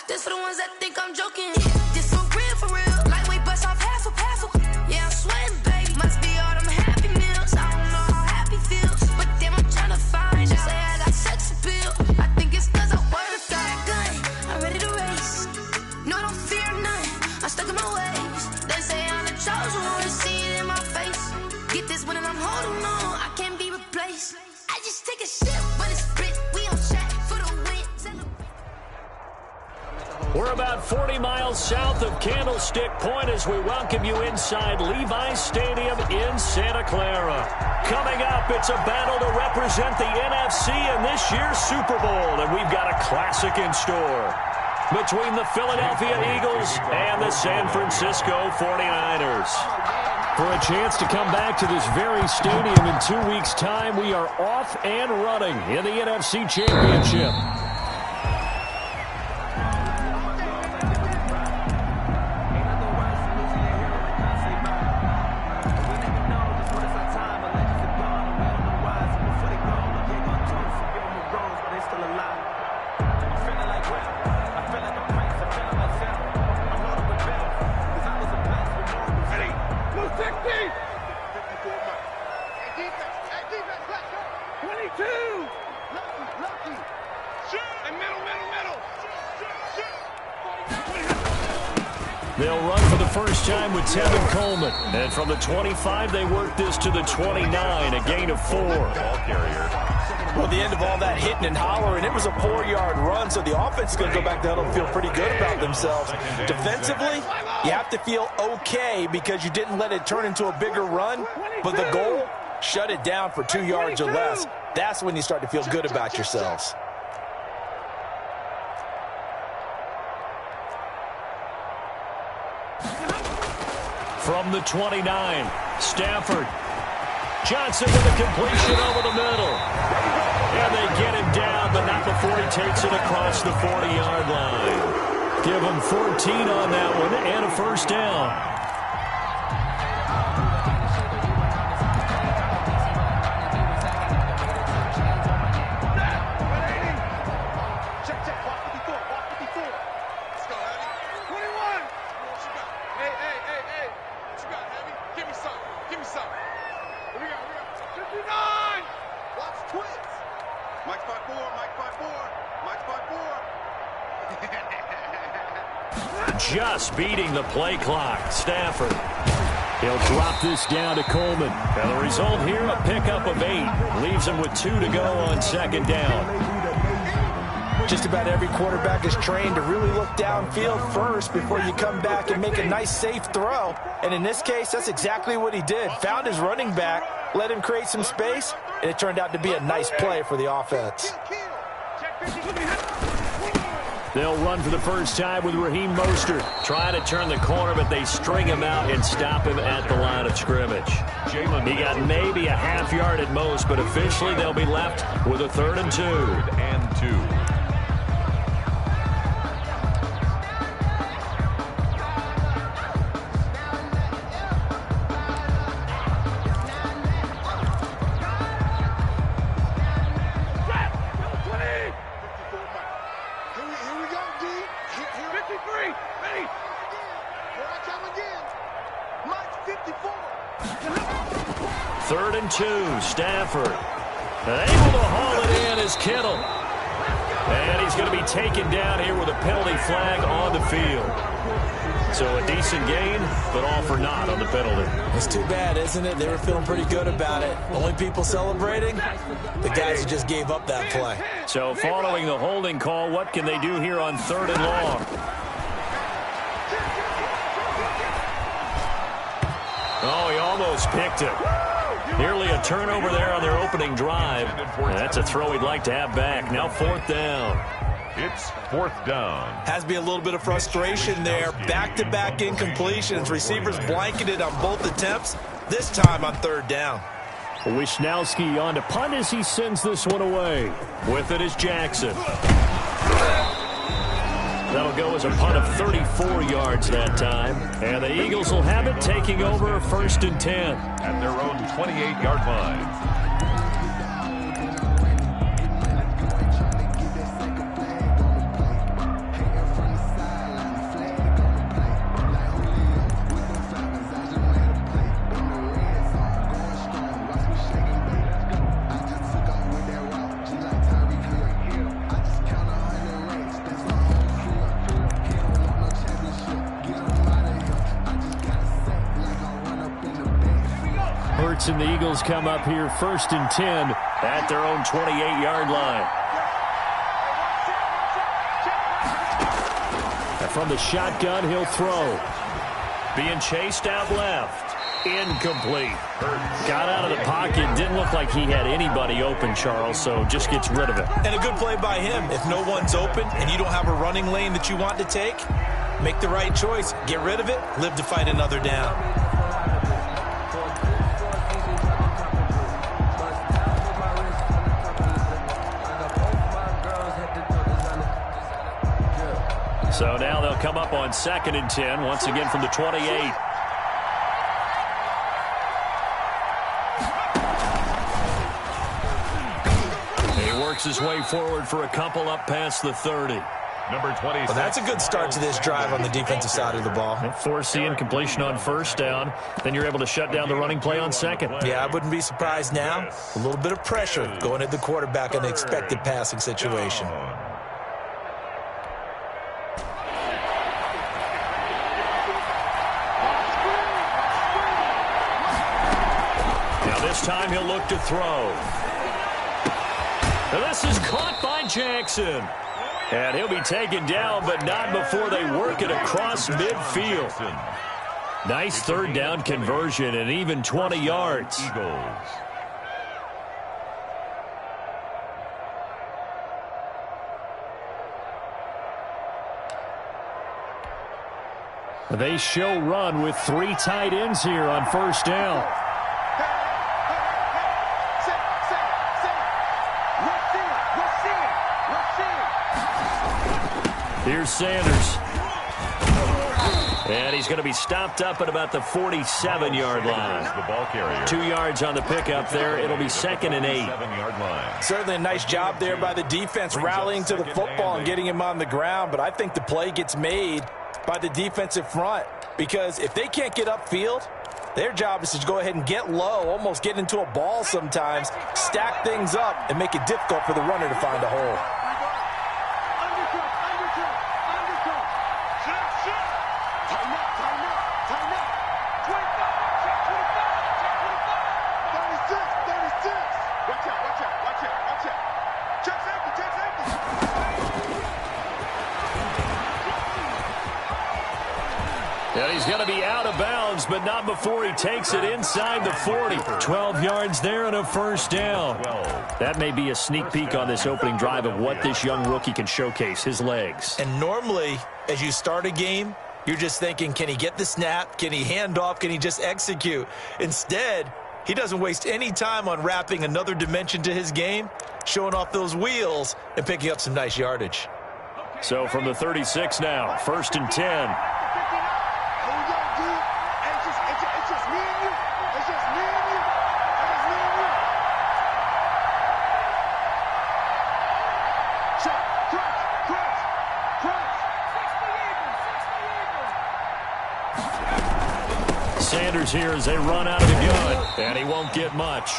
This for the ones that think I'm joking. This for real. Lightweight bust off half a. Yeah, I'm sweating, baby. Must be all them happy meals. I don't know how happy feels, but damn, I'm trying to find. She say I got sex appeal. I think it's 'cause I work. Got a gun, I'm ready to race. No, I don't fear none. I'm stuck in my ways. They say I'm the chosen one. See it in my face. Get this one and I'm holding on. I can't be replaced. I just take a sip, but it's split. We on track for the win. We're about 40 miles south of Candlestick Point as we welcome you inside Levi's Stadium in Santa Clara. Coming up, it's a battle to represent the NFC in this year's Super Bowl, and we've got a classic in store between the Philadelphia Eagles and the San Francisco 49ers. For a chance to come back to this very stadium in 2 weeks' time, we are off and running in the NFC Championship. They'll run for the first time with Tevin Coleman. And from the 25, they work this to the 29, a gain of 4. Well, at the end of all that hitting and hollering, it was a 4-yard run, so the offense is going to go back to huddle and feel pretty good about themselves. Defensively, you have to feel okay because you didn't let it turn into a bigger run, but the goal, shut it down for 2 yards or less. That's when you start to feel good about yourselves. From the 29, Stafford. Johnson with a completion over the middle. And they get him down, but not before he takes it across the 40-yard line. Give him 14 on that one and a first down. Just beating the play clock. Stafford. He'll drop this down to Coleman. And the result here, a pickup of 8. Leaves him with 2 to go on second down. Just about every quarterback is trained to really look downfield first before you come back and make a nice, safe throw. And in this case, that's exactly what he did. Found his running back, let him create some space, and it turned out to be a nice play for the offense. They'll run for the first time with Raheem Mostert. Trying to turn the corner, but they string him out and stop him at the line of scrimmage. He got maybe a half yard at most, but officially they'll be left with a 3rd and 2. 3rd and 2. Stafford. Able to haul it in is Kittle. And he's going to be taken down here with a penalty flag on the field. So a decent gain, but all for naught on the penalty. It's too bad, isn't it? They were feeling pretty good about it. Only people celebrating, the guys who just gave up that play. So following the holding call, what can they do here on 3rd and long? Oh, he almost picked it. Nearly a turnover there on their opening drive. That's a throw he'd like to have back. Now 4th down. It's 4th down. Has to be a little bit of frustration there. Back-to-back incompletions. Receivers blanketed on both attempts. This time on 3rd down. Wisnowski on to punt as he sends this one away. With it is Jackson. That'll go as a punt of 34 yards that time. And the Eagles will have it, taking over 1st and 10. At their own 28-yard line. yards, and the Eagles come up here 1st and 10 at their own 28-yard line. And from the shotgun, he'll throw. Being chased out left. Incomplete. Got out of the pocket. Didn't look like he had anybody open, Charles, so just gets rid of it. And a good play by him. If no one's open and you don't have a running lane that you want to take, make the right choice. Get rid of it. Live to fight another down. So now they'll come up on 2nd and 10, once again from the 28. His way forward for a couple up past the 30. Number 26. Well, that's a good start to this drive on the defensive side of the ball. Force the incompletion on 1st down. Then you're able to shut down the running play on 2nd. Yeah, I wouldn't be surprised now. A little bit of pressure going at the quarterback in an expected passing situation. Now this time he'll look to throw. Now this is caught by Jackson. And he'll be taken down, but not before they work it across midfield. Nice 3rd down conversion and even 20 yards. Eagles. They show run with 3 tight ends here on 1st down. Here's Sanders. And he's going to be stopped up at about the 47-yard line. The ball carrier. 2 yards on the pickup there. It'll be 2nd and 8. 7-yard line. Certainly a nice job there by the defense rallying to the football and getting him on the ground. But I think the play gets made by the defensive front, because if they can't get upfield, their job is to go ahead and get low, almost get into a ball sometimes, stack things up, and make it difficult for the runner to find a hole. And he's going to be out of bounds, but not before he takes it inside the 40. 12 yards there and a 1st down. That may be a sneak peek on this opening drive of what this young rookie can showcase, his legs. And normally, as you start a game, you're just thinking, can he get the snap? Can he hand off? Can he just execute? Instead, he doesn't waste any time on wrapping another dimension to his game, showing off those wheels, and picking up some nice yardage. So from the 36 now, 1st and 10. Sanders here as they run out of the gun. And he won't get much.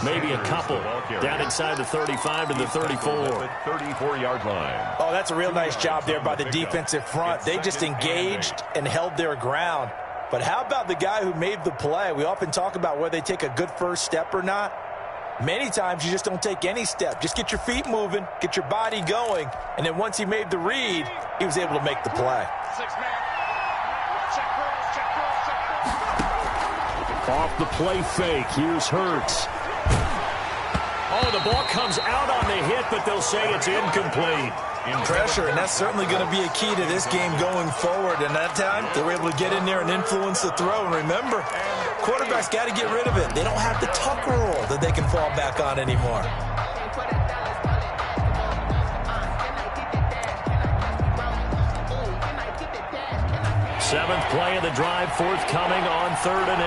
Maybe a couple. Down inside the 35 to the 34. 34-yard line. Oh, that's a real nice job there by the defensive front. They just engaged and held their ground. But how about the guy who made the play? We often talk about whether they take a good first step or not. Many times you just don't take any step. Just get your feet moving, get your body going, and then once he made the read, he was able to make the play. Off the play fake. Here's Hurts. Oh, the ball comes out on the hit, but they'll say it's incomplete. Pressure, and that's certainly going to be a key to this game going forward. And that time, they were able to get in there and influence the throw. And remember, quarterbacks got to get rid of it. They don't have the tuck rule that they can fall back on anymore. Seventh play of the drive forthcoming on 3rd and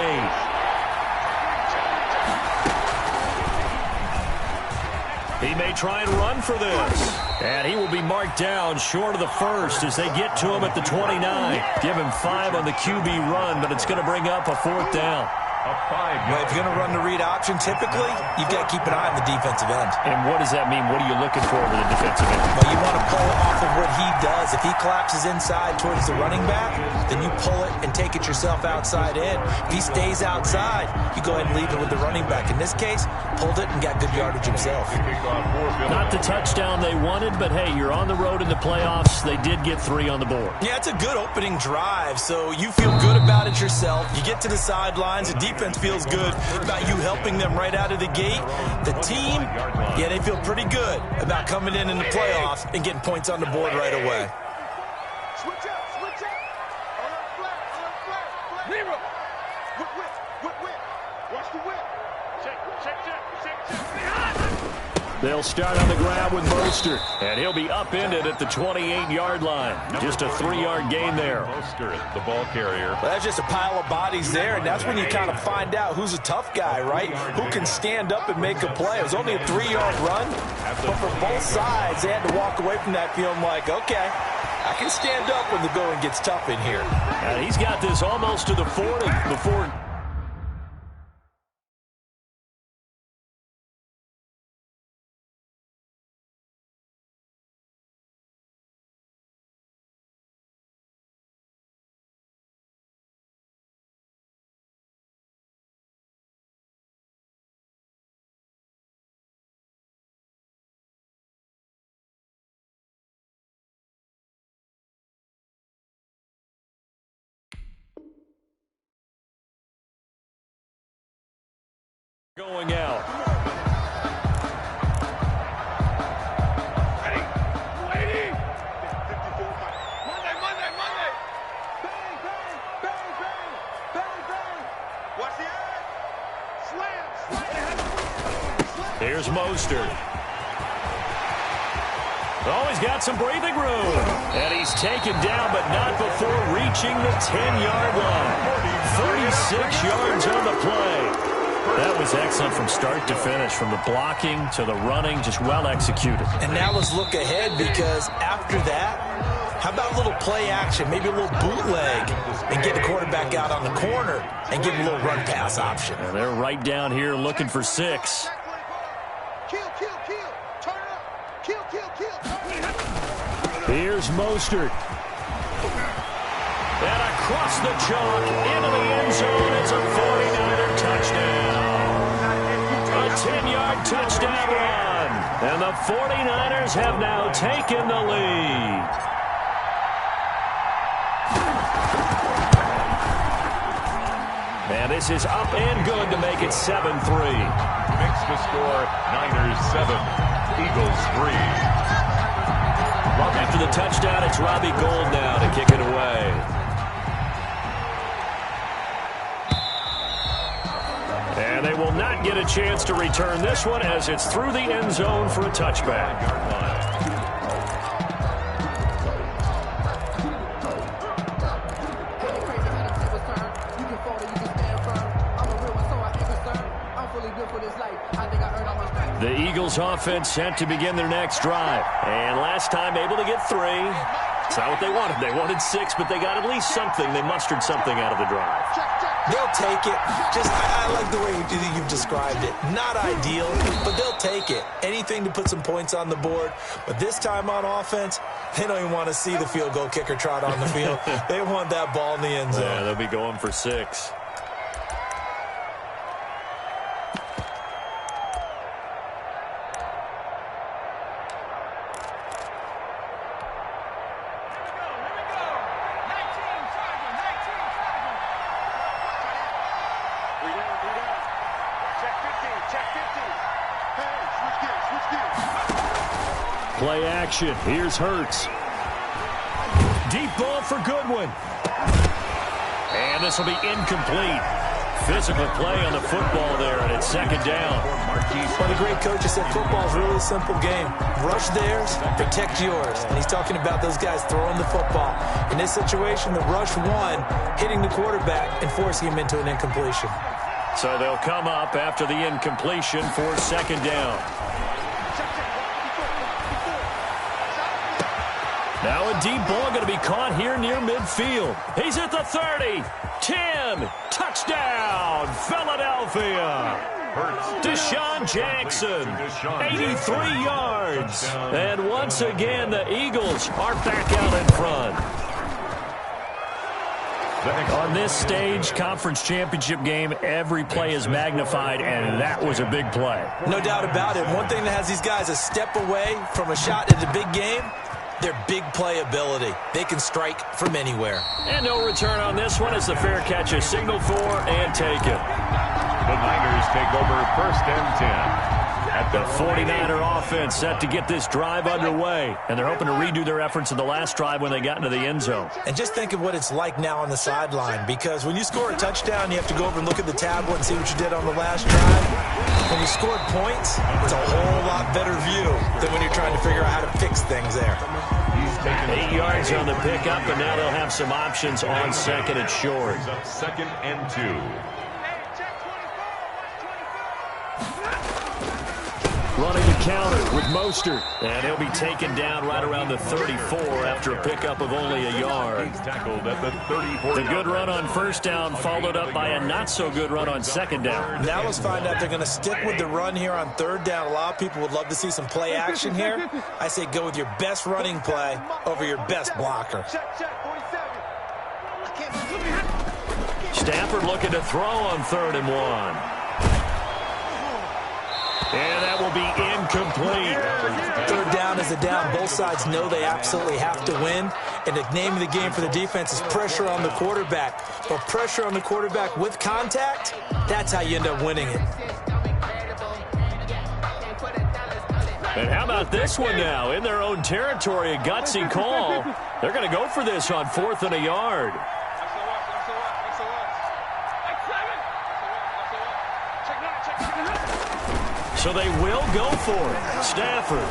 8. He may try and run for this. And he will be marked down short of the first as they get to him at the 29. Give him 5 on the QB run, but it's going to bring up a 4th down. A 5-yard. Well, if you're going to run the read option, typically, you've got to keep an eye on the defensive end. And what does that mean? What are you looking for with the defensive end? Well, you want to pull off of what he does. If he collapses inside towards the running back, then you pull it and take it yourself outside in. If he stays outside, you go ahead and leave it with the running back. In this case, pulled it and got good yardage himself. Not the touchdown they wanted, but hey, you're on the road in the playoffs. They did get 3 on the board. Yeah, it's a good opening drive, so you feel good about it yourself. You get to the sidelines, the defense feels good about you helping them right out of the gate. The team, yeah, they feel pretty good about coming in the playoffs and getting points on the board right away. Switch up, switch up. On the flat. Zero. Whip. Watch the whip. Check. They'll start on the ground with Mostert, and he'll be upended at the 28-yard line. Just a 3-yard gain there. Mostert, the ball carrier. Well, that's just a pile of bodies there, and that's when you kind of find out who's a tough guy, right? Who can stand up and make a play. It was only a 3-yard run, but for both sides, they had to walk away from that feeling like, okay, I can stand up when the going gets tough in here. And he's got this almost to the 40 before... going out. Ready. 54. Monday. Bang. Watch the eye. Slam. Here's Mostert. Oh, he's got some breathing room. And he's taken down, but not before reaching the 10-yard line. 36 yards on the play. That was excellent from start to finish, from the blocking to the running, just well executed. And now let's look ahead, because after that, how about a little play action, maybe a little bootleg, and get the quarterback out on the corner and give him a little run pass option. And they're right down here looking for 6. Kill. Turn up. Kill. Here's Mostert. And across the chalk into the end zone. It's a 49er touchdown. A 10-yard touchdown run. And the 49ers have now taken the lead. And this is up and good to make it 7-3. Makes the score Niners 7, Eagles 3. After the touchdown, it's Robbie Gould now to kick it away. And they will not get a chance to return this one as it's through the end zone for a touchback. The Eagles offense set to begin their next drive. And last time able to get 3. It's not what they wanted. They wanted 6, but they got at least something. They mustered something out of the drive. They'll take it. I like the way you've described it. Not ideal, but they'll take it. Anything to put some points on the board. But this time on offense, they don't even want to see the field goal kicker trot on the field. They want that ball in the end zone. Yeah, they'll be going for 6. Play action. Here's Hurts. Deep ball for Goodwin. And this will be incomplete. Physical play on the football there, and it's second down. Well, the great coach has said football is really a simple game. Rush theirs, protect yours. And he's talking about those guys throwing the football. In this situation, the rush one, hitting the quarterback and forcing him into an incompletion. So they'll come up after the incompletion for second down. Now a deep ball going to be caught here near midfield. He's at the 30. 10. Touchdown, Philadelphia. Deshaun Jackson, 83 yards. And once again, the Eagles are back out in front. On this stage, conference championship game, every play is magnified, and that was a big play. No doubt about it. One thing that has these guys a step away from a shot at the big game, their big play ability. They can strike from anywhere. And no return on this one as the fair catch is signaled for and taken. The Niners take over 1st and 10. The 49er offense set to get this drive underway, and they're hoping to redo their efforts in the last drive when they got into the end zone. And just think of what it's like now on the sideline, because when you score a touchdown, you have to go over and look at the tablet and see what you did on the last drive. When you scored points, it's a whole lot better view than when you're trying to figure out how to fix things there. 8 yards on the pickup, and now they'll have some options on 2nd and short. 2nd and 2. Running the counter with Mostert. And he'll be taken down right around the 34 after a pickup of only a yard. Tackled at the 34. The good run on 1st down followed up by a not-so-good run on 2nd down. Now let's find out they're going to stick with the run here on 3rd down. A lot of people would love to see some play action here. I say go with your best running play over your best blocker. Stafford looking to throw on 3rd and 1. And that will be incomplete. 3rd down is a down. Both sides know they absolutely have to win. And the name of the game for the defense is pressure on the quarterback. But pressure on the quarterback with contact, that's how you end up winning it. And how about this one now? In their own territory, a gutsy call. They're going to go for this on 4th and a yard. So they will go for it. Stafford.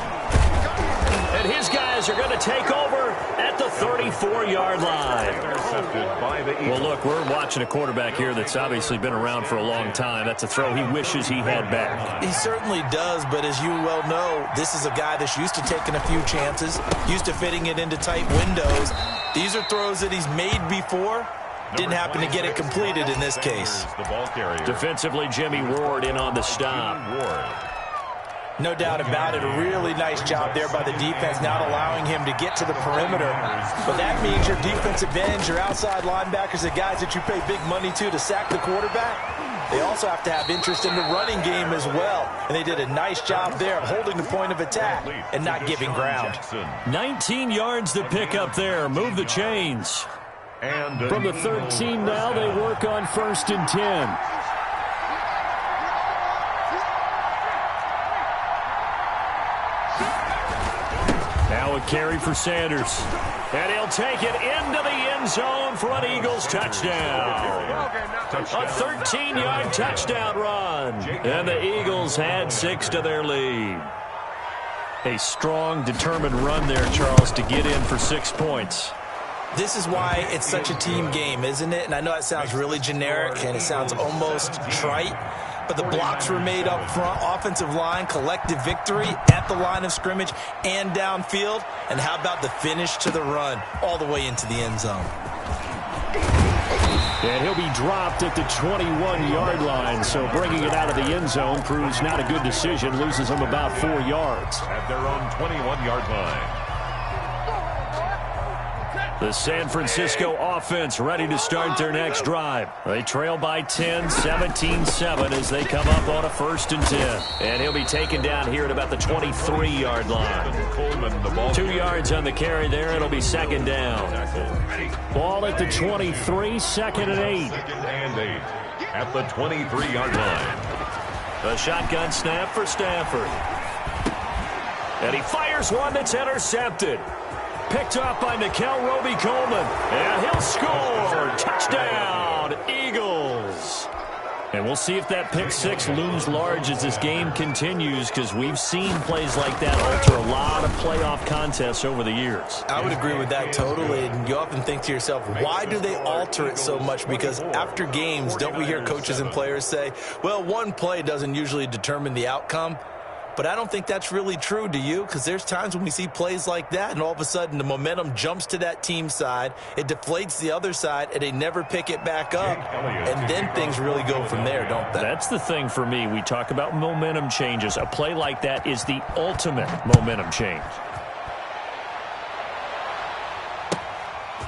And his guys are going to take over at the 34-yard line. Intercepted by the Eagles. Well, look, we're watching a quarterback here that's obviously been around for a long time. That's a throw he wishes he had back. He certainly does, but as you well know, this is a guy that's used to taking a few chances, used to fitting it into tight windows. These are throws that he's made before. Didn't happen to get it completed in this case. The ball carrier. Defensively, Jimmy Ward in on the stop. No doubt about it. A really nice job there by the defense, not allowing him to get to the perimeter. But that means your defensive ends, your outside linebackers, the guys that you pay big money to sack the quarterback, they also have to have interest in the running game as well. And they did a nice job there of holding the point of attack and not giving ground. 19 yards to pick up there. Move the chains. And from the 13 now, they work on 1st and 10. Now a carry for Sanders. And he'll take it into the end zone for an Eagles touchdown. A 13-yard touchdown run. And the Eagles had 6 to their lead. A strong, determined run there, Charles, to get in for 6 points. This is why it's such a team game, isn't it? And I know it sounds really generic and it sounds almost trite, but the blocks were made up front, offensive line, collective victory at the line of scrimmage and downfield. And how about the finish to the run all the way into the end zone? And he'll be dropped at the 21-yard line, so bringing it out of the end zone proves not a good decision, loses him about 4 yards. At their own 21-yard line. The San Francisco offense ready to start their next drive. They trail by 10, 17-7 as they come up on a 1st and 10. And he'll be taken down here at about the 23-yard line. 2 yards on the carry there. It'll be 2nd down. Ball at the 23, 2nd and 8. 2nd and 8 at the 23-yard line. A shotgun snap for Stafford. And he fires one that's intercepted. Picked up by Nikel Roby-Coleman. And he'll score. Touchdown, Eagles. And we'll see if that pick 6 looms large as this game continues, because we've seen plays like that alter a lot of playoff contests over the years. I would agree with that totally. And you often think to yourself, why do they alter it so much? Because after games, don't we hear coaches and players say, well, one play doesn't usually determine the outcome? but I don't think that's really true, do you? Because there's times when we see plays like that, and all of a sudden the momentum jumps to that team side, it deflates the other side, and they never pick it back up, and then things really go from there, don't they? That's the thing for me. We talk about momentum changes. A play like that is the ultimate momentum change.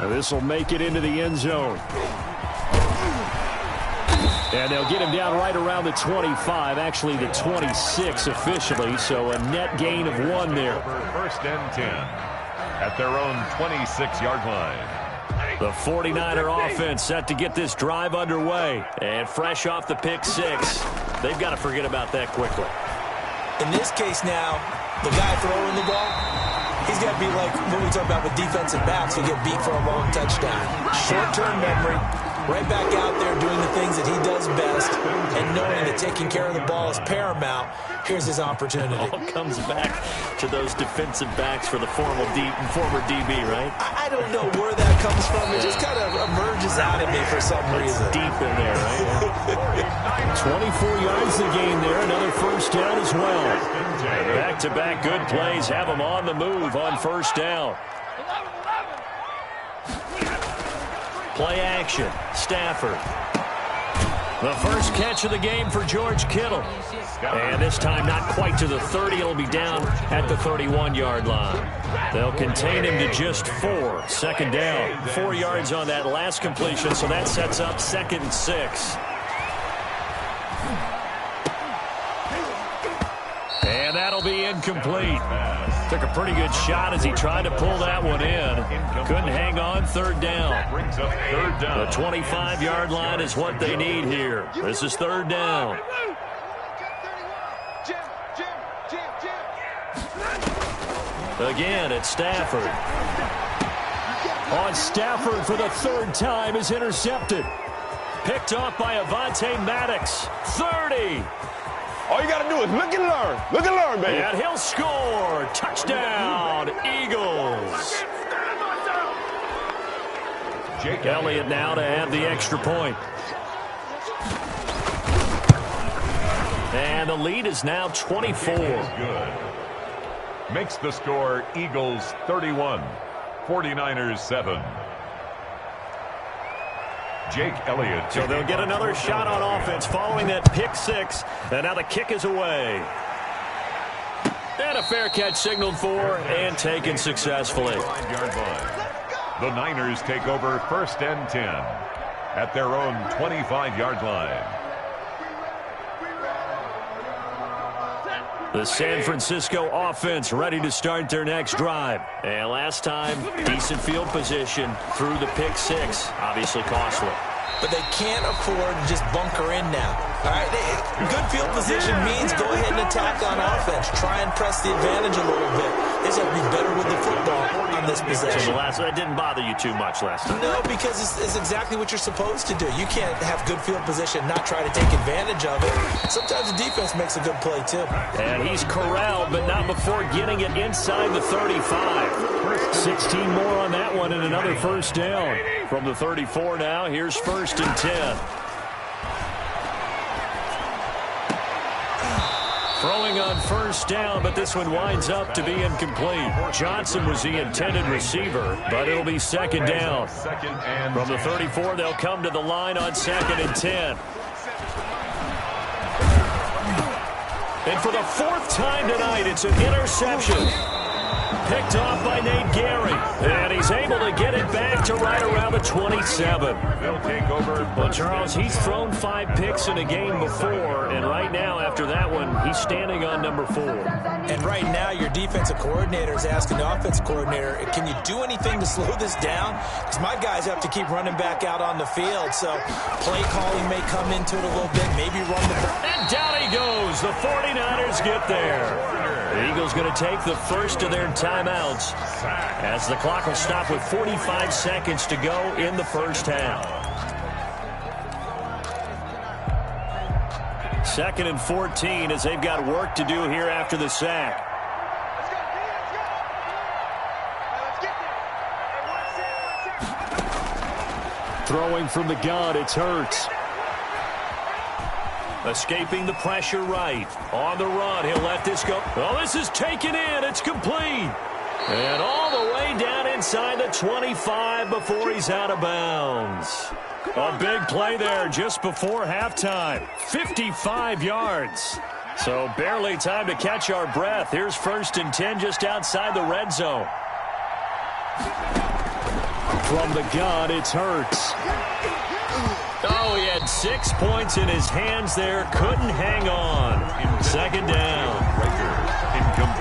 This will make it into the end zone. And they'll get him down right around the 25, actually the 26 officially, so a net gain of 1 there. First and 10 at their own 26-yard line. The 49er offense set to get this drive underway. And fresh off the pick 6, they've got to forget about that quickly. In this case now, the guy throwing the ball, he's got to be like what we talk about with defensive backs who get beat for a long touchdown. Short-term memory, right back out there doing the things that he does best, and knowing that taking care of the ball is paramount. Here's his opportunity. All comes back to those defensive backs for the former DB, right? I don't know where that comes from. It just kind of emerges out of me for some reason. Deep in there, right? 24 yards to gain there. Another first down as well. Back-to-back good plays have them on the move on first down. Play action. Stafford. The first catch of the game for George Kittle. And this time not quite to the 30. It'll be down at the 31-yard line. They'll contain him to just 4. Second down. 4 yards on that last completion, so that sets up 2nd and 6. And that'll be incomplete. Took a pretty good shot as he tried to pull that one in. Couldn't hang on. Third down. The 25-yard line is what they need here. This is third down. Again, it's Stafford. On Stafford for the 3rd time is intercepted. Picked off by Avonte Maddox. 30. All you got to do is look and learn. Look and learn, baby. And he'll score. Touchdown, Eagles. Jake Elliott now to have the extra point. And the lead is now 24. Good. Makes the score Eagles 31, 49ers 7. Jake Elliott. So they'll get another shot on offense following that pick 6. And now the kick is away. And a fair catch signaled for and taken successfully. 5-yard line. The Niners take over first and 10 at their own 25-yard line. The San Francisco offense ready to start their next drive. And last time, decent field position through the pick 6. Obviously costly. But they can't afford to just bunker in now. All right, good field position means go ahead and attack on offense. Try and press the advantage a little bit. They just have to be better with the football on this possession. So that didn't bother you too much last time. No, because it's exactly what you're supposed to do. You can't have good field position, not try to take advantage of it. Sometimes the defense makes a good play, too. And he's corralled, but not before getting it inside the 35. 16 more on that one and another first down. From the 34 now, here's 1st and 10. Throwing on first down, but this one winds up to be incomplete. Johnson was the intended receiver, but it'll be 2nd down. From the 34, they'll come to the line on 2nd and 10. And for the 4th time tonight, it's an interception. Picked off by Nate Gary. And he's able to get it back to right around the 27. They'll take over. Well, Charles, he's thrown 5 picks in a game before, and right now, after that one, he's standing on number 4. And right now, your defensive coordinator is asking the offensive coordinator, can you do anything to slow this down? Because my guys have to keep running back out on the field, so play calling may come into it a little bit, maybe run the ball. And down he goes. The 49ers get there. The Eagles going to take the first of their timeouts as the clock will stop with 45 seconds to go in the first half. 2nd and 14 as they've got work to do here after the sack. Throwing from the gun, it's Hurts. Escaping the pressure right. On the run, he'll let this go. Oh, this is taken in. It's complete. And all the way down inside the 25 before he's out of bounds. A big play there just before halftime. 55 yards. So barely time to catch our breath. Here's 1st and 10 just outside the red zone. From the gun, it's Hurts. Oh, he had 6 points in his hands there. Couldn't hang on. 2nd down.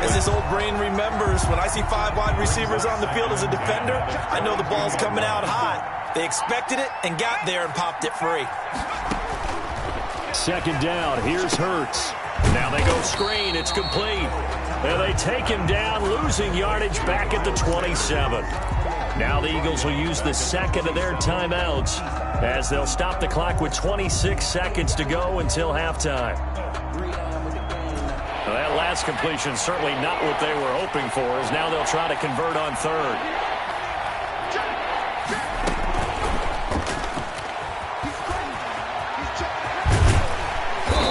As this old brain remembers, when I see 5 wide receivers on the field as a defender, I know the ball's coming out hot. They expected it and got there and popped it free. 2nd down. Here's Hurts. Now they go screen. It's complete. And they take him down, losing yardage back at the 27. Now the Eagles will use the 2nd of their timeouts as they'll stop the clock with 26 seconds to go until halftime. Well, that last completion certainly not what they were hoping for, as now they'll try to convert on 3rd.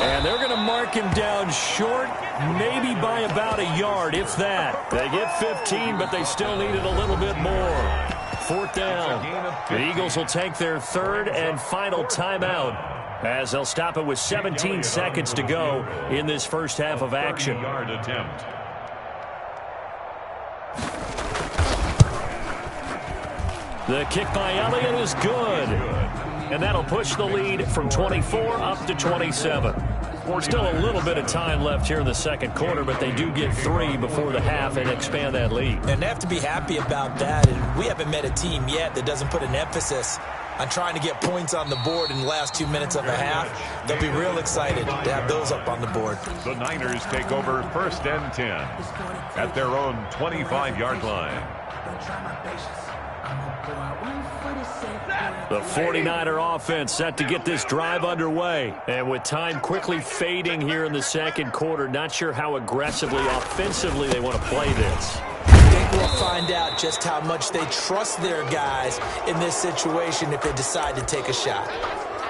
And they're going to mark him down short, maybe by about a yard, if that. They get 15, but they still needed a little bit more. 4th down. The Eagles will take their 3rd and final timeout as they'll stop it with 17 seconds to go in this first half of action. The kick by Elliott is good. And that'll push the lead from 24 up to 27. Still a little bit of time left here in the 2nd quarter, but they do get 3 before the half and expand that lead. And they have to be happy about that. And we haven't met a team yet that doesn't put an emphasis on trying to get points on the board in the last 2 minutes of a half. They'll be real excited to have those up on the board. The Niners take over 1st and 10 at their own 25-yard line. The 49er offense set to get this drive underway. And with time quickly fading here in the 2nd quarter, not sure how aggressively, offensively they want to play this. I think we'll find out just how much they trust their guys in this situation if they decide to take a shot.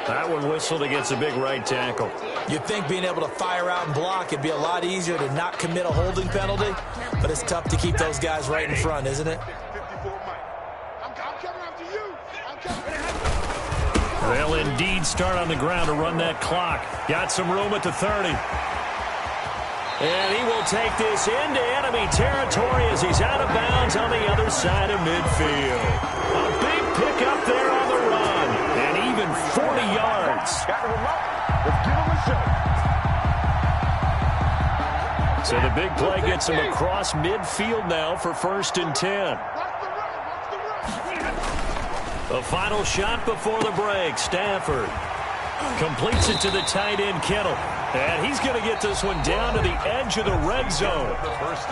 That one whistled against a big right tackle. You'd think being able to fire out and block it'd be a lot easier to not commit a holding penalty, but it's tough to keep those guys right in front, isn't it? They'll indeed start on the ground to run that clock. Got some room at the 30. And he will take this into enemy territory as he's out of bounds on the other side of midfield. A big pickup there on the run. And even 40 yards. So the big play gets him across midfield now for 1st and 10. The final shot before the break. Stafford completes it to the tight end, Kittle. And he's going to get this one down to the edge of the red zone.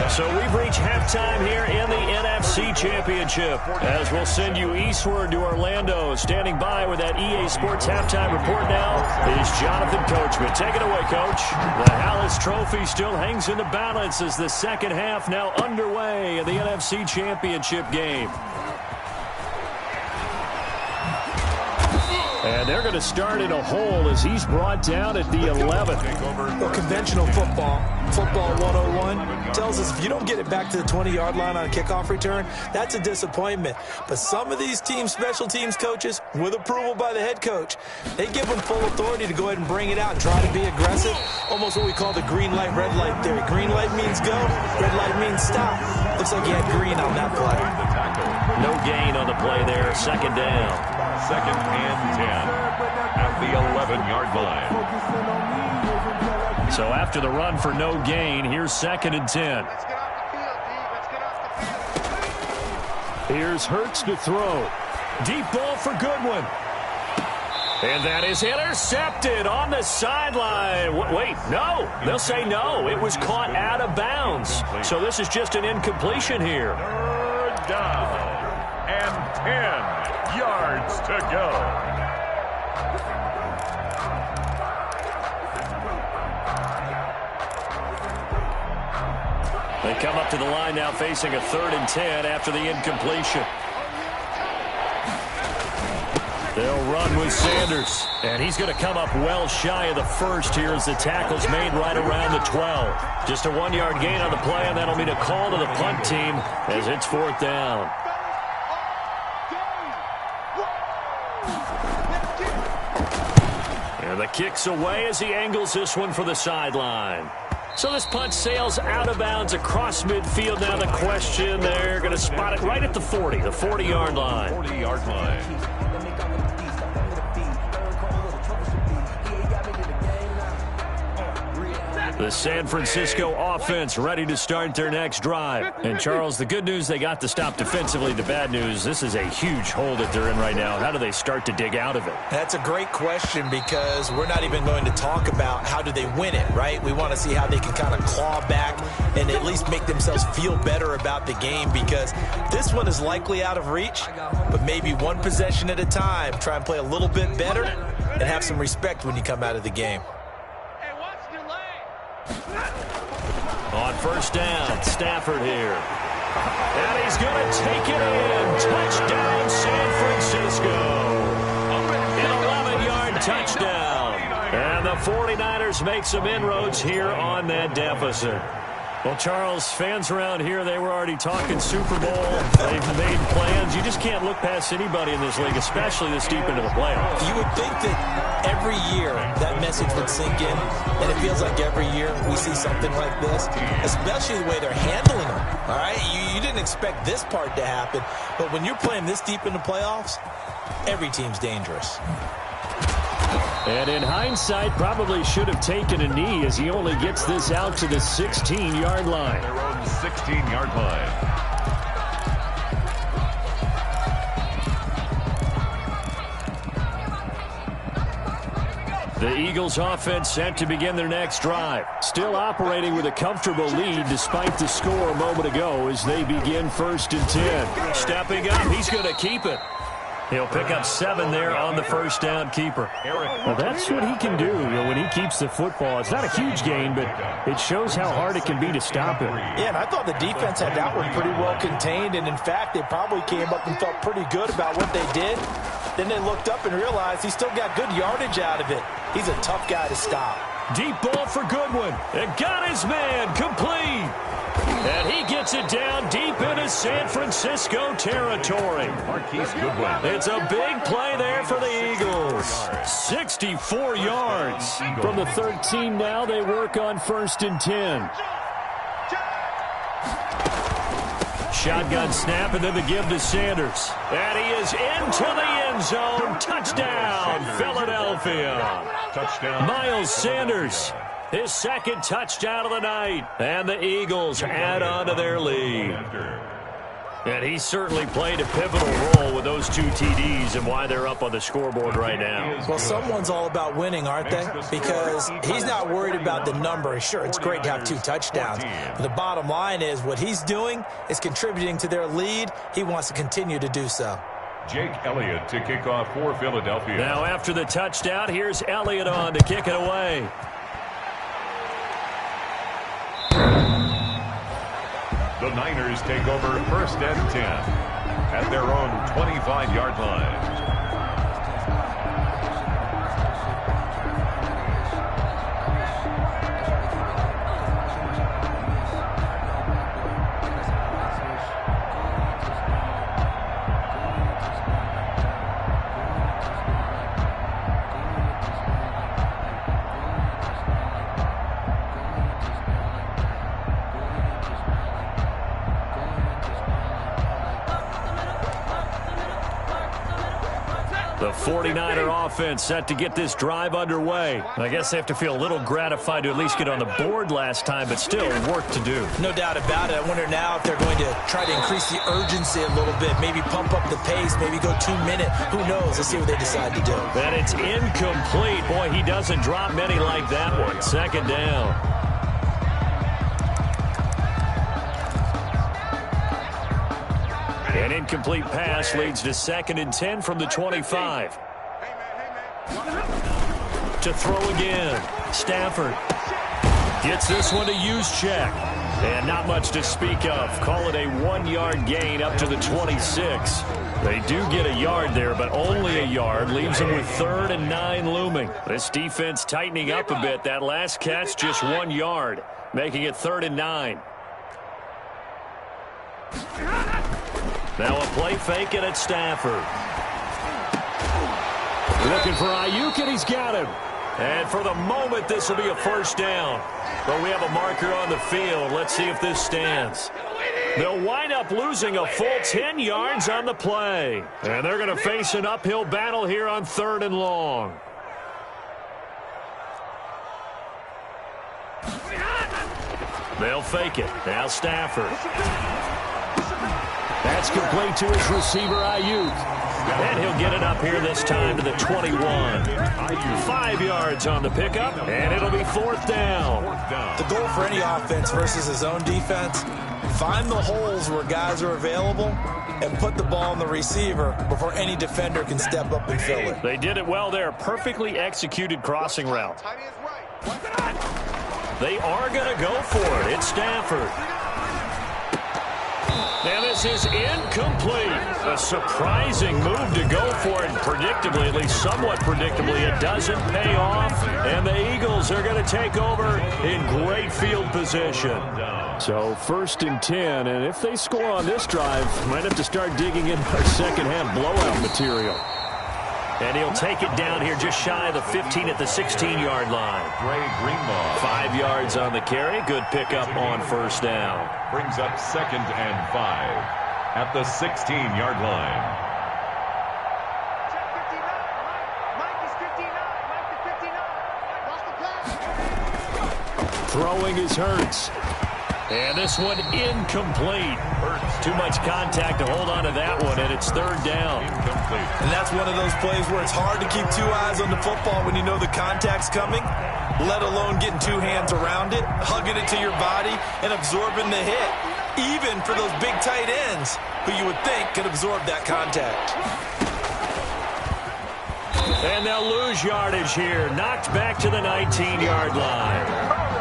So we've reached halftime here in the NFC Championship. As we'll send you eastward to Orlando. Standing by with that EA Sports halftime report now is Jonathan Coachman. Take it away, Coach. The Hallis Trophy still hangs in the balance as the 2nd half now underway in the NFC Championship game. And they're going to start in a hole as he's brought down at the 11th. Well, conventional football 101, tells us if you don't get it back to the 20-yard line on a kickoff return, that's a disappointment. But some of these team special teams coaches, with approval by the head coach, they give them full authority to go ahead and bring it out and try to be aggressive. Almost what we call the green light, red light theory. Green light means go, red light means stop. Looks like he had green on that play. No gain on the play there. 2nd down. 2nd and 10 at the 11-yard line. So after the run for no gain, here's 2nd and 10. Here's Hurts to throw. Deep ball for Goodwin. And that is intercepted on the sideline. Wait, no. They'll say no. It was caught out of bounds. So this is just an incompletion here. 3rd down and 10 yards to go. They come up to the line now facing a 3rd and 10 after the incompletion. They'll run with Sanders, and he's going to come up well shy of the first here as the tackle's made right around the 12. Just a 1-yard gain on the play, and that'll mean a call to the punt team as it's 4th down. And the kick's away as he angles this one for the sideline. So this punt sails out of bounds across midfield. Now the question, they're going to spot it right at the 40, the 40-yard line. 40-yard line. The San Francisco offense ready to start their next drive. And, Charles, the good news, they got the stop defensively. The bad news, this is a huge hole that they're in right now. How do they start to dig out of it? That's a great question because we're not even going to talk about how do they win it, right? We want to see how they can kind of claw back and at least make themselves feel better about the game because this one is likely out of reach, but maybe one possession at a time. Try and play a little bit better and have some respect when you come out of the game. On 1st down, Stafford here. And he's going to take it in. Touchdown, San Francisco. An 11-yard touchdown. And the 49ers make some inroads here on that deficit. Well, Charles, fans around here, they were already talking Super Bowl. They've made plans. You just can't look past anybody in this league, especially this deep into the playoffs. You would think that every year that message would sink in, and it feels like every year we see something like this, especially the way they're handling them. All right, you didn't expect this part to happen, but when you're playing this deep in the playoffs, every team's dangerous. And in hindsight, probably should have taken a knee as he only gets this out to the 16-yard line. Their own 16-yard line. The Eagles offense set to begin their next drive. Still operating with a comfortable lead despite the score a moment ago as they begin 1st and 10. Stepping up, he's going to keep it. He'll pick up 7 there on the 1st down keeper. Well, that's what he can do when he keeps the football. It's not a huge gain, but it shows how hard it can be to stop him. Yeah, and I thought the defense had that one pretty well contained, and in fact, they probably came up and felt pretty good about what they did. Then they looked up and realized he still got good yardage out of it. He's a tough guy to stop. Deep ball for Goodwin. And got his man complete. And he gets it down deep into San Francisco territory. Marquise Goodwin. It's a big play there for the Eagles. 64 yards. From the 13 now, they work on 1st and 10. Shotgun snap, and then the give to Sanders. And he is into the end zone. Touchdown, Philadelphia. Touchdown. Miles Sanders, his 2nd touchdown of the night. And the Eagles add on to their lead. And he certainly played a pivotal role with those 2 TDs and why they're up on the scoreboard right now. Well, someone's all about winning, aren't they? Because he's not worried about the number. Sure, it's great to have 2 touchdowns. But the bottom line is what he's doing is contributing to their lead. He wants to continue to do so. Jake Elliott to kick off for Philadelphia. Now after the touchdown, here's Elliott on to kick it away. The Niners take over 1st and 10 at their own 25-yard line. The 49er offense set to get this drive underway. I guess they have to feel a little gratified to at least get on the board last time, but still work to do. No doubt about it. I wonder now if they're going to try to increase the urgency a little bit, maybe pump up the pace, maybe go 2-minute. Who knows? Let's see what they decide to do. And it's incomplete. Boy, he doesn't drop many like that one. 2nd down. An incomplete pass leads to 2nd and 10 from the 25. To throw again. Stafford gets this one to use check. And not much to speak of. Call it a 1-yard gain up to the 26. They do get a yard there, but only a yard. Leaves them with 3rd and 9 looming. This defense tightening up a bit. That last catch, just 1 yard, making it 3rd and 9. Now a play fake it at Stafford. Looking for Ayuk, and he's got him. And for the moment, this will be a first down. But we have a marker on the field. Let's see if this stands. They'll wind up losing a full 10 yards on the play. And they're going to face an uphill battle here on 3rd and long. They'll fake it. Now Stafford. That's complete to his receiver, Ayuk. And he'll get it up here this time to the 21. 5 yards on the pickup, and it'll be 4th down. The goal for any offense versus his own defense, find the holes where guys are available and put the ball on the receiver before any defender can step up and fill it. They did it well there. Perfectly executed crossing route. They are going to go for it. It's Stafford. And this is incomplete. A surprising move to go for it. Predictably, at least somewhat predictably, it doesn't pay off. And the Eagles are going to take over in great field position. So 1st and 10, and if they score on this drive, might have to start digging in our second-half blowout material. And he'll take it down here just shy of the 15 at the 16-yard line. 5 yards on the carry. Good pickup on 1st down. Brings up 2nd and 5 at the 16-yard line. Throwing is Hurts. And this one incomplete. Too much contact to hold on to that one, and it's 3rd down. And that's one of those plays where it's hard to keep 2 eyes on the football when you know the contact's coming, let alone getting 2 hands around it, hugging it to your body, and absorbing the hit, even for those big tight ends who you would think could absorb that contact. And they'll lose yardage here. Knocked back to the 19-yard line.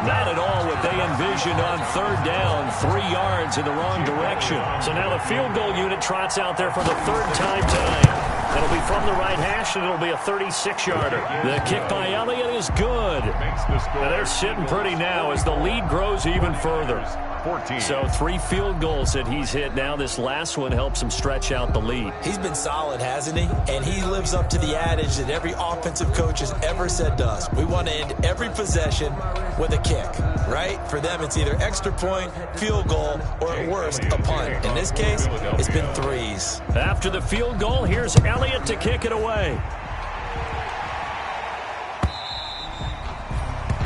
Not at all what they envisioned on 3rd down. 3 yards in the wrong direction. So now the field goal unit trots out there for the 3rd time tonight. It'll be from the right hash, and it'll be a 36-yarder. The kick by Elliott is good. And they're sitting pretty now as the lead grows even further. 14. So 3 field goals that he's hit now. This last one helps him stretch out the lead. He's been solid, hasn't he? And he lives up to the adage that every offensive coach has ever said to us. We want to end every possession with a kick, right? For them, it's either extra point, field goal, or at worst, a punt. In this case, it's been 3s. After the field goal, here's Elliott to kick it away.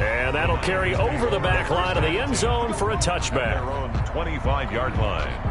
And that'll carry over the back line of the end zone for a touchback. Their own 25-yard line.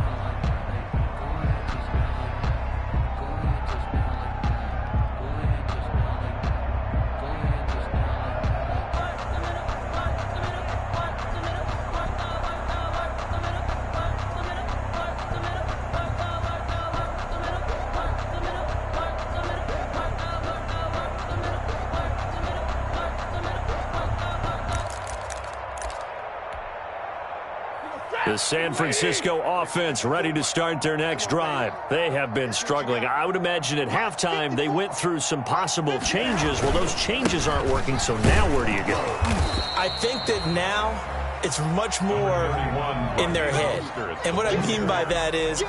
The San Francisco offense ready to start their next drive. They have been struggling. I would imagine at halftime they went through some possible changes. Well, those changes aren't working, so now where do you go? I think that now it's much more in their head. And what I mean by that is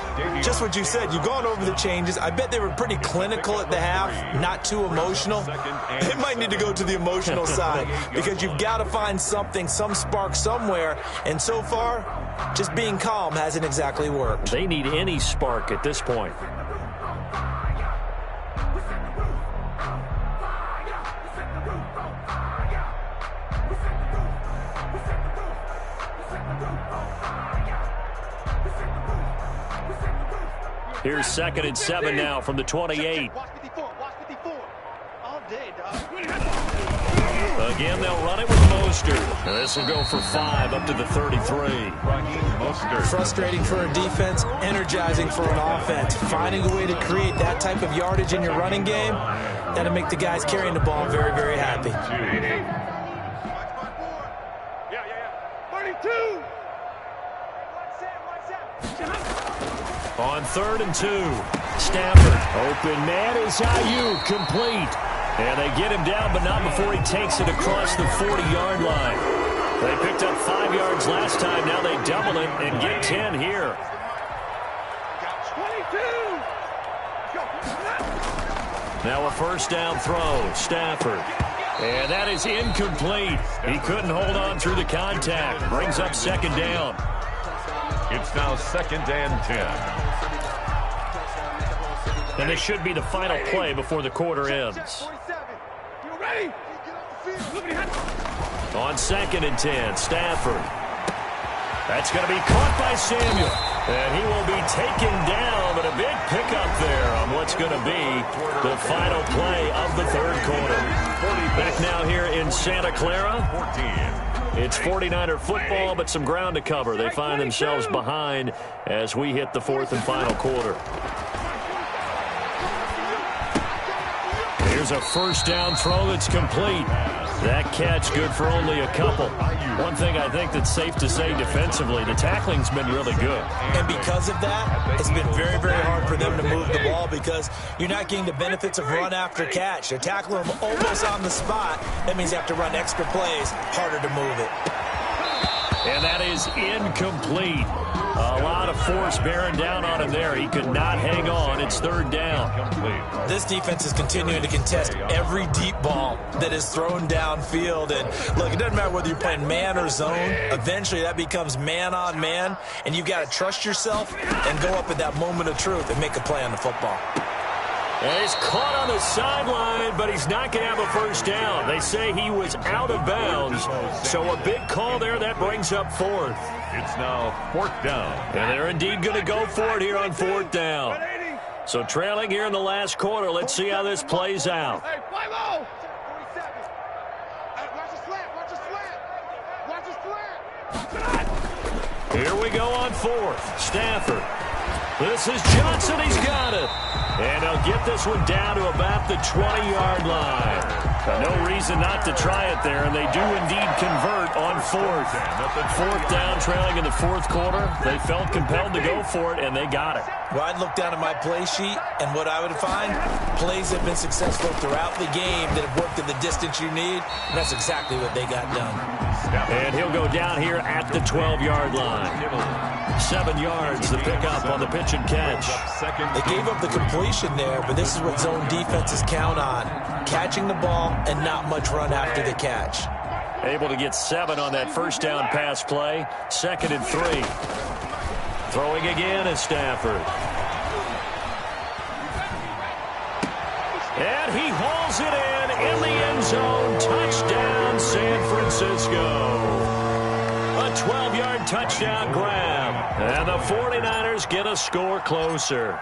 just what you said. You've gone over the changes. I bet they were pretty clinical at the half, not too emotional. They might need to go to the emotional side because you've got to find something, some spark somewhere. And so far, just being calm hasn't exactly worked. They need any spark at this point. Here's 2nd and 7 now from the 28. Again, they'll run it with Mostert. This will go for 5 up to the 33. Frustrating for a defense, energizing for an offense. Finding a way to create that type of yardage in your running game, that'll make the guys carrying the ball very, very happy. 32. On 3rd and 2. Stafford, open man is Ayuk, complete. And they get him down, but not before he takes it across the 40-yard line. They picked up 5 yards last time. Now they double it and get 10 here. Now a first down throw, Stafford. And that is incomplete. He couldn't hold on through the contact. Brings up second down. It's now 2nd and 10. And this should be the final play before the quarter ends. On 2nd and 10, Stafford. That's going to be caught by Samuel. And he will be taken down, but a big pickup there on what's going to be the final play of the third quarter. Back now here in Santa Clara. It's 49er football, but some ground to cover. They find themselves behind as we hit the fourth and final quarter. Here's a first down throw that's complete. That catch good for only a couple. One thing I think that's safe to say defensively, the tackling's been really good. And because of that, it's been very, very hard for them to move the ball because you're not getting the benefits of run after catch. They're tackling them almost on the spot. That means they have to run extra plays, harder to move it. And that is incomplete. A lot of force bearing down on him there. He could not hang on. It's third down. This defense is continuing to contest every deep ball that is thrown downfield. And look, it doesn't matter whether you're playing man or zone. Eventually that becomes man on man. And you've got to trust yourself and go up at that moment of truth and make a play on the football. And he's caught on the sideline, but he's not going to have a first down. They say he was out of bounds. So a big call there. That brings up fourth. It's now 4th down. And they're indeed going to go for it here on 4th down. So trailing here in the last quarter. Let's see how this plays out. Hey, 5-0. Watch the slant. Watch the slant. Watch the slant. Here we go on 4th. Stafford. This is Johnson. He's got it. And he'll get this one down to about the 20-yard line. No reason not to try it there, and they do indeed convert on 4th. 4th down, trailing in the 4th quarter. They felt compelled to go for it, and they got it. Well, I'd look down at my play sheet, and what I would find, plays have been successful throughout the game that have worked at the distance you need, and that's exactly what they got done. And he'll go down here at the 12-yard line. 7 yards, the pickup on the pitch and catch. They gave up the completion there, but this is what zone defenses count on. Catching the ball and not much run after the catch. Able to get 7 on that first down pass play. 2nd and 3. Throwing again is Stafford. And he hauls it in the end zone. Touchdown, San Francisco. A 12-yard touchdown grab. And the 49ers get a score closer.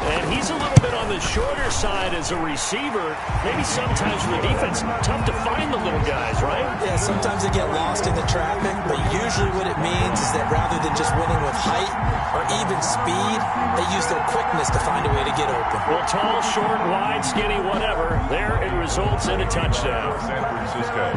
And he's a little bit on the shorter side as a receiver. Maybe sometimes for the defense, tough to find the little guys, right? Yeah, sometimes they get lost in the traffic, but usually what it means is that rather than just winning with height or even speed, they use their quickness to find a way to get open. Well, tall, short, wide, skinny, whatever. There it results in a touchdown. San Francisco.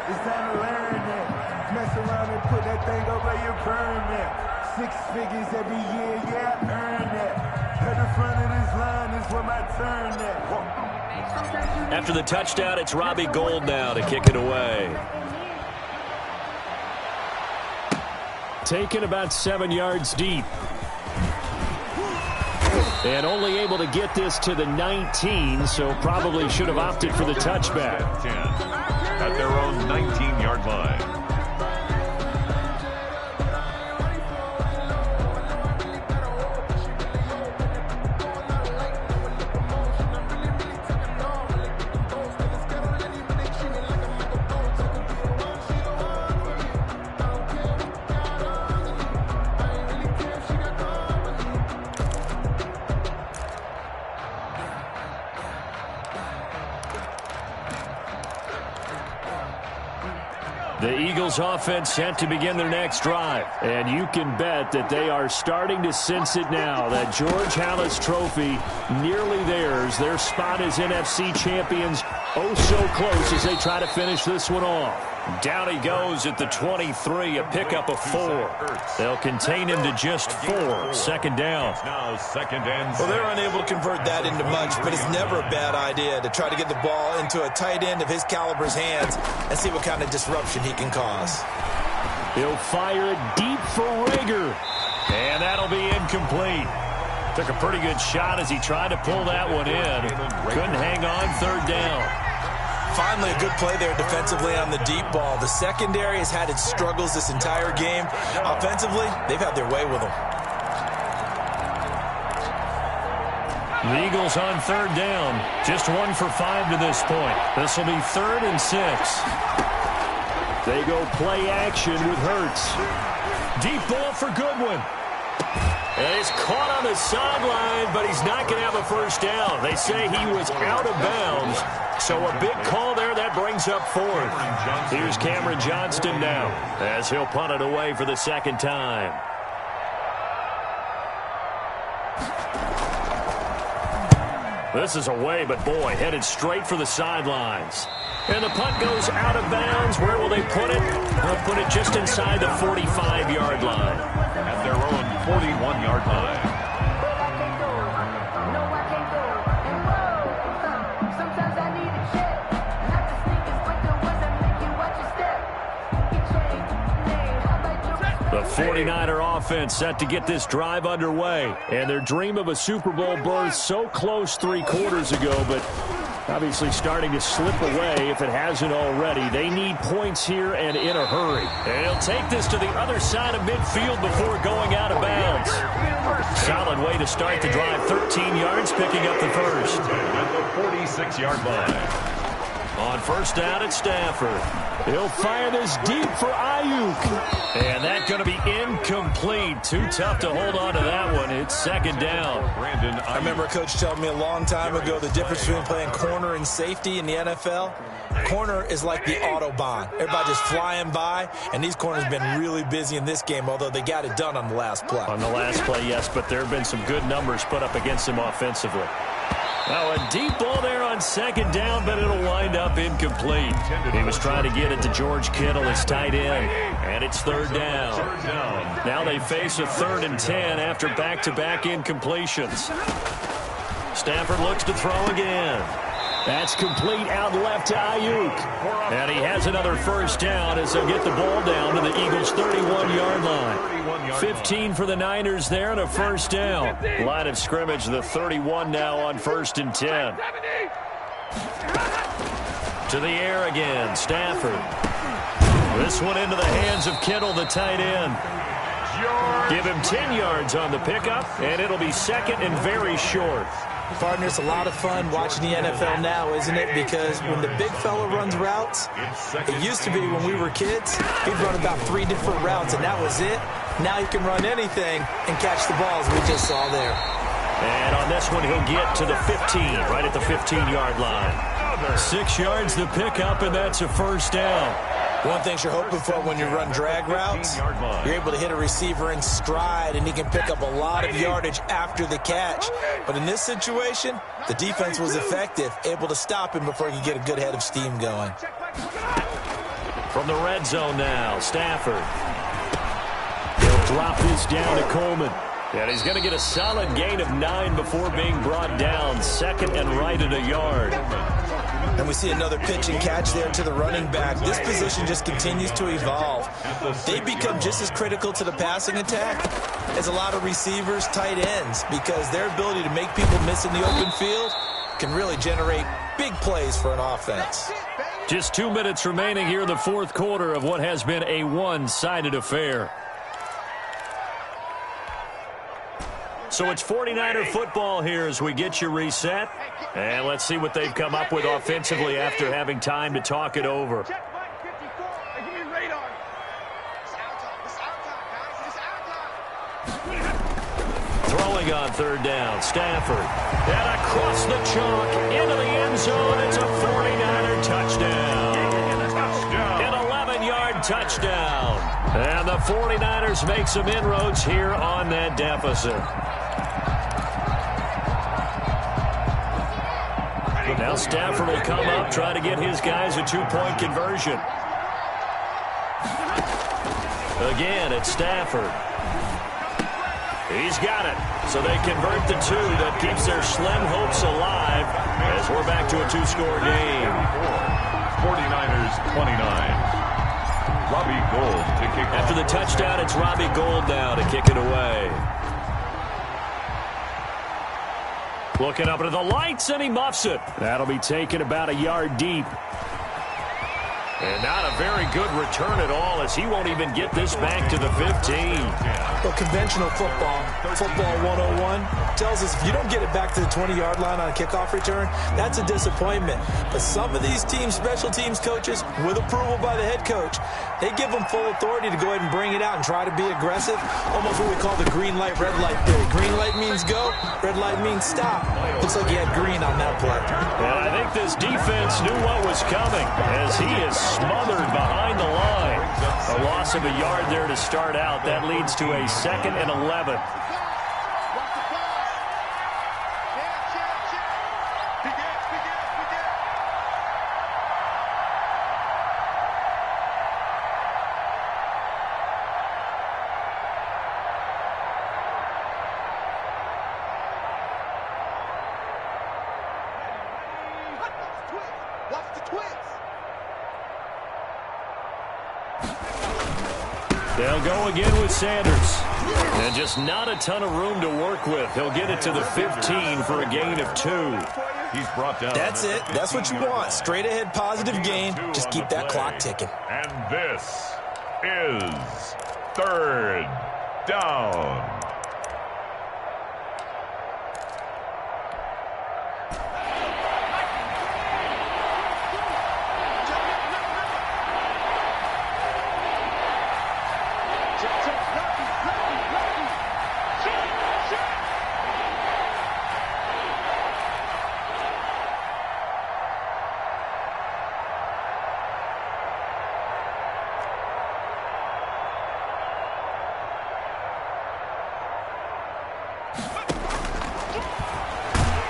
It's time to learn that. Mess around and put that thing up where you burn that. 6 figures every year, yeah, I earn that. At the front of this line is where my turn at. After the touchdown, it's Robbie Gould now to kick it away. Taken about 7 yards deep. And only able to get this to the 19, so probably should have opted for the touchback. 10 at their own 19-yard line. The Eagles offense set to begin their next drive. And you can bet that they are starting to sense it now. That George Halas trophy nearly theirs. Their spot as NFC champions Oh, so close as they try to finish this one off. Down he goes at the 23, a pickup of 4. They'll contain him to just 4. Second down. Now second and 6. Well, they're unable to convert that into much, but it's never a bad idea to try to get the ball into a tight end of his caliber's hands and see what kind of disruption he can cause. He'll fire it deep for Rager. And that'll be incomplete. Took a pretty good shot as he tried to pull that one in. Couldn't hang on third down. Finally, a good play there defensively on the deep ball. The secondary has had its struggles this entire game. Offensively, they've had their way with them. The Eagles on third down. Just 1 for 5 to this point. This will be 3rd and 6. They go play action with Hurts. Deep ball for Goodwin. And he's caught on the sideline, but he's not going to have a first down. They say he was out of bounds. So a big call there. That brings up 4th. Here's Cameron Johnston now as he'll punt it away for the second time. This is away, but boy, headed straight for the sidelines. And the punt goes out of bounds. Where will they put it? They'll put it just inside the 45-yard line. At their own 41-yard line. The 49er offense set to get this drive underway. And their dream of a Super Bowl berth so close 3 quarters ago, but obviously starting to slip away if it hasn't already. They need points here and in a hurry. And he'll take this to the other side of midfield before going out of bounds. Solid way to start the drive. 13 yards, picking up the first. At the 46-yard line. On first down at Stafford. He'll fire this deep for Ayuk. And that's going to be incomplete. Too tough to hold on to that one. It's second down. I remember a coach telling me a long time ago the difference between playing corner and safety in the NFL. Corner is like the Autobahn. Everybody just flying by, and these corners have been really busy in this game, although they got it done on the last play. On the last play, yes, but there have been some good numbers put up against him offensively. Now a deep ball there on second down, but it'll wind up incomplete. He was trying to get it to George Kittle, his tight end, and it's third down. Now they face a 3rd and 10 after back-to-back incompletions. Stafford looks to throw again. That's complete out left to Ayuk. And he has another first down as they'll get the ball down to the Eagles' 31-yard line. 15 for the Niners there and a first down. Line of scrimmage, the 31 now on 1st and 10. To the air again, Stafford. This one into the hands of Kittle, the tight end. Give him 10 yards on the pickup, and it'll be second and very short. Partner, it's a lot of fun watching the NFL now, isn't it? Because when the big fella runs routes, it used to be when we were kids, he'd run about 3 different routes, and that was it. Now he can run anything and catch the balls we just saw there. And on this one, he'll get to the 15, right at the 15-yard line. 6 yards the pickup, and that's a first down. One thing you're hoping for when you run drag routes, you're able to hit a receiver in stride, and he can pick up a lot of yardage after the catch. But in this situation, the defense was effective, able to stop him before he could get a good head of steam going. From the red zone now, Stafford. He'll drop this down to Coleman. And he's going to get a solid gain of 9 before being brought down. Second and right at a yard. And we see another pitch and catch there to the running back. This position just continues to evolve. They become just as critical to the passing attack as a lot of receivers, tight ends, because their ability to make people miss in the open field can really generate big plays for an offense. Just 2 minutes remaining here in the 4th quarter of what has been a one-sided affair. So it's 49er football here as we get you reset. And let's see what they've come up with offensively after having time to talk it over. Throwing on third down, Stafford. And across the chalk into the end zone. It's a 49er touchdown. An 11-yard touchdown. And the 49ers make some inroads here on that deficit. The Now Stafford will come up, try to get his guys a two-point conversion. Again, it's Stafford. He's got it. So they convert the two. That keeps their slim hopes alive as we're back to a two-score game. 49ers 29. Robbie Gould to kick off. After the touchdown, it's Robbie Gould now to kick it away. Looking up into the lights, and he muffs it. That'll be taken about a yard deep. And not a very good return at all, as he won't even get this back to the 15. Well, conventional football 101, tells us if you don't get it back to the 20-yard line on a kickoff return, that's a disappointment. But some of these teams, special teams coaches, with approval by the head coach, they give them full authority to go ahead and bring it out and try to be aggressive. Almost what we call the green light, red light theory. Green light means go, red light means stop. Looks like he had green on that play. And I think this defense knew what was coming, as he is smothered behind the line. A loss of a yard there to start out. That leads to a 2nd and 11. They'll go again with Sanders. And just not a ton of room to work with. He'll get it to the 15 for a gain of 2. He's brought down. That's it. That's what you want. Straight ahead, positive gain. Just keep that clock ticking. And this is 3rd down.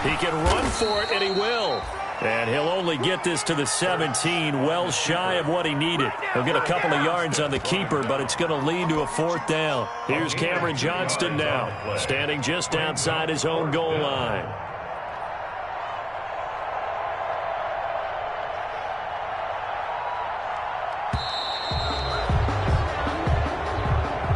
He can run for it, and he will. And he'll only get this to the 17, well shy of what he needed. He'll get a couple of yards on the keeper, but it's going to lead to a 4th down. Here's Cameron Johnston now, standing just outside his own goal line.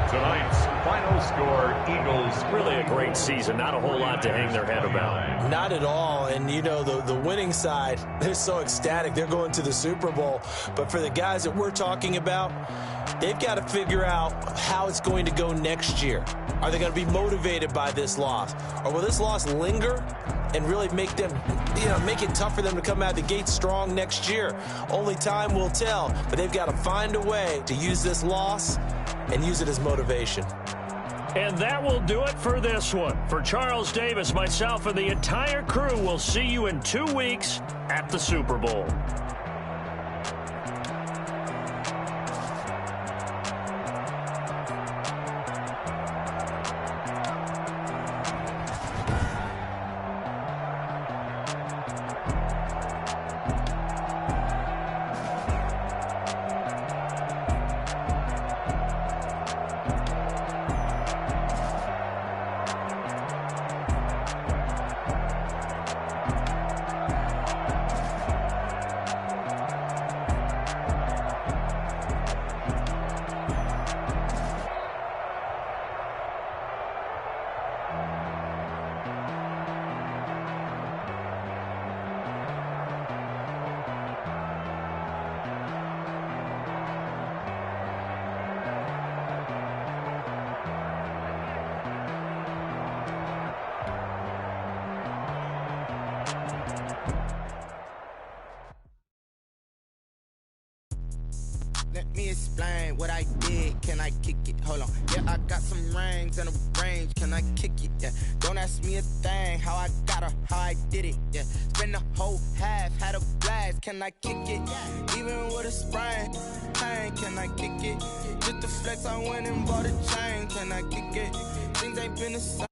Tonight's final score, Eagles. Really a great season. Not a whole lot to hang their head about. Not at all. And, you know, the winning side, they're so ecstatic. They're going to the Super Bowl. But for the guys that we're talking about, they've got to figure out how it's going to go next year. Are they going to be motivated by this loss? Or will this loss linger and really make them, make it tough for them to come out of the gate strong next year? Only time will tell. But they've got to find a way to use this loss and use it as motivation. And that will do it for this one. For Charles Davis, myself, and the entire crew, we'll see you in 2 weeks at the Super Bowl. Let me explain what I did. Can I kick it? Hold on. Yeah, I got some rings and a range. Can I kick it? Yeah. Don't ask me a thing. How I got her, how I did it. Yeah. Spend the whole half, had a blast. Can I kick it? Even with a sprain. Pain, can I kick it? Just the flex, I went and bought a chain. Can I kick it? Things ain't been the same.